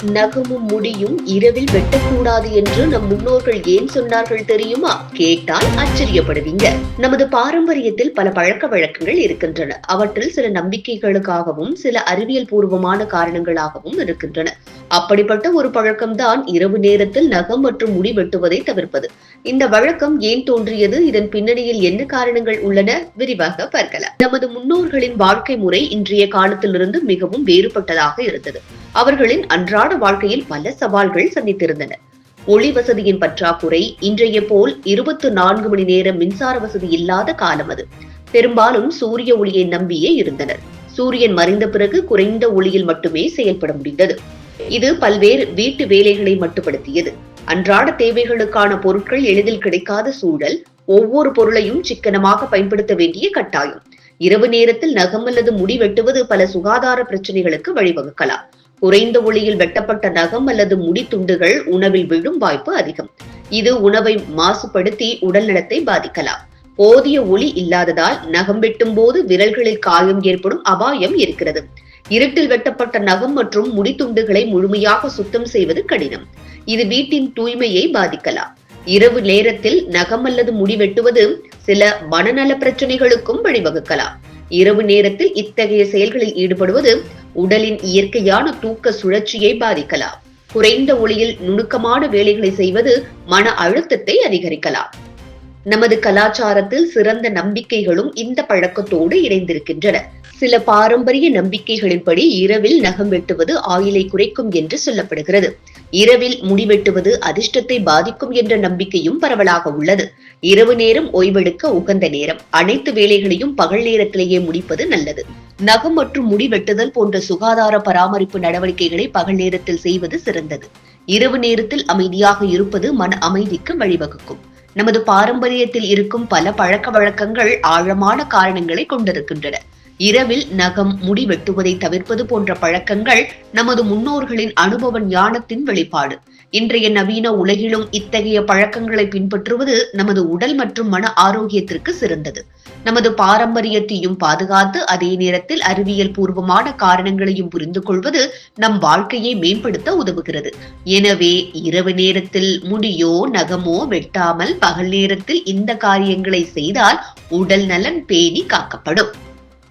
நகமும் முடியும் இரவில் வெட்டக்கூடாது என்று நம் முன்னோர்கள் ஏன் சொன்னார்கள் தெரியுமா? கேட்டால் ஆச்சரியப்படுவீங்க. நமது பாரம்பரியத்தில் பல பழக்க வழக்கங்கள் இருக்கின்றன. அவற்றில் சில நம்பிக்கைகளுக்காகவும் சில அறிவியல் பூர்வமான காரணங்களாகவும் இருக்கின்றன. அப்படிப்பட்ட ஒரு பழக்கம்தான் இரவு நேரத்தில் நகம் மற்றும் முடி வெட்டுவதை தவிர்ப்பது. இந்த வழக்கம் ஏன் தோன்றியது, இதன் பின்னணியில் என்ன காரணங்கள் உள்ளன, விரிவாக பார்க்கலாம். நமது முன்னோர்களின் வாழ்க்கை முறை இன்றைய காலத்திலிருந்து மிகவும் வேறுபட்டதாக இருந்தது. அவர்களின் அன்றாட வாழ்க்கையில் பல சவால்கள் சந்தித்திருந்தன. ஒளி வசதியின் பற்றாக்குறை, இன்றைய போல் 24 மணி நேரம் மின்சார வசதி இல்லாத காலம் அது. பெரும்பாலும் சூரிய ஒளியை நம்பியே இருந்தனர். சூரியன் மறைந்த பிறகு குறைந்த ஒளியில் மட்டுமே செயல்பட முடிந்தது. இது பல்வேறு வீட்டு வேலைகளை மட்டுப்படுத்தியது. அன்றாட தேவைகளுக்கான பொருட்கள் எளிதில் கிடைக்காத சூழல், ஒவ்வொரு பொருளையும் சிக்கனமாக பயன்படுத்த வேண்டிய கட்டாயம். இரவு நேரத்தில் நகம் அல்லது முடி வெட்டுவது பல சுகாதார பிரச்சனைகளுக்கு வழிவகுக்கலாம். குறைந்த ஒளியில் வெட்டப்பட்ட நகம் அல்லது முடி துண்டுகள் உணவில் விழும் வாய்ப்பு அதிகம். இது உணவை மாசுபடுத்தி உடல் நலத்தை பாதிக்கலாம். போதிய ஒளி இல்லாததால் நகம் வெட்டும் போது விரல்களில் காயம் ஏற்படும் அபாயம் இருக்கிறது. இருட்டில் வெட்டப்பட்ட நகம் மற்றும் முடி துண்டுகளை முழுமையாக சுத்தம் செய்வது கடினம். இது வீட்டின் தூய்மையை பாதிக்கலாம். இரவு நேரத்தில் நகம் அல்லது முடி வெட்டுவது சில மனநல பிரச்சனைகளுக்கும் வழிவகுக்கலாம். இரவு நேரத்தில் இத்தகைய செயல்களில் ஈடுபடுவது உடலின் இயற்கையான தூக்க சுழற்சியை பாதிக்கலாம். குறைந்த ஒளியில் நுணுக்கமான வேலைகளை செய்வது மன அழுத்தத்தை அதிகரிக்கலாம். நமது கலாச்சாரத்தில் சிறந்த நம்பிக்கைகளும் இந்த பழக்கத்தோடு இணைந்திருக்கின்றன. சில பாரம்பரிய நம்பிக்கைகளின்படி இரவில் நகம் வெட்டுவது ஆயுளை குறைக்கும் என்று சொல்லப்படுகிறது. இரவில் முடி வெட்டுவது அதிர்ஷ்டத்தை பாதிக்கும் என்ற நம்பிக்கையும் பரவலாக உள்ளது. இரவு நேரம் ஓய்வெடுக்க உகந்த நேரம். அனைத்து வேலைகளையும் பகல் நேரத்திலேயே முடிப்பது நல்லது. நகம் மற்றும் முடி வெட்டுதல் போன்ற சுகாதார பராமரிப்பு நடவடிக்கைகளை பகல் நேரத்தில் செய்வது சிறந்தது. இரவு நேரத்தில் அமைதியாக இருப்பது மன அமைதிக்கு வழிவகுக்கும். நமது பாரம்பரியத்தில் இருக்கும் பல பழக்க வழக்கங்கள் ஆழமான காரணங்களை கொண்டிருக்கின்றன. இரவில் நகம் முடி வெட்டுவதை தவிர்ப்பது போன்ற பழக்கங்கள் நமது முன்னோர்களின் அனுபவ ஞானத்தின் வெளிப்பாடு. இன்றைய நவீன உலகிலும் இத்தகைய பழக்கங்களை பின்பற்றுவது நமது உடல் மற்றும் மன ஆரோக்கியத்திற்கு சிறந்தது. நமது பாரம்பரியத்தையும் பாதுகாத்து அதே நேரத்தில் அறிவியல் பூர்வமான காரணங்களையும் புரிந்து கொள்வது நம் வாழ்க்கையை மேம்படுத்த உதவுகிறது. எனவே இரவு நேரத்தில் முடியோ நகமோ வெட்டாமல் பகல் நேரத்தில் இந்த காரியங்களை செய்தால் உடல் நலன் பேணி காக்கப்படும்.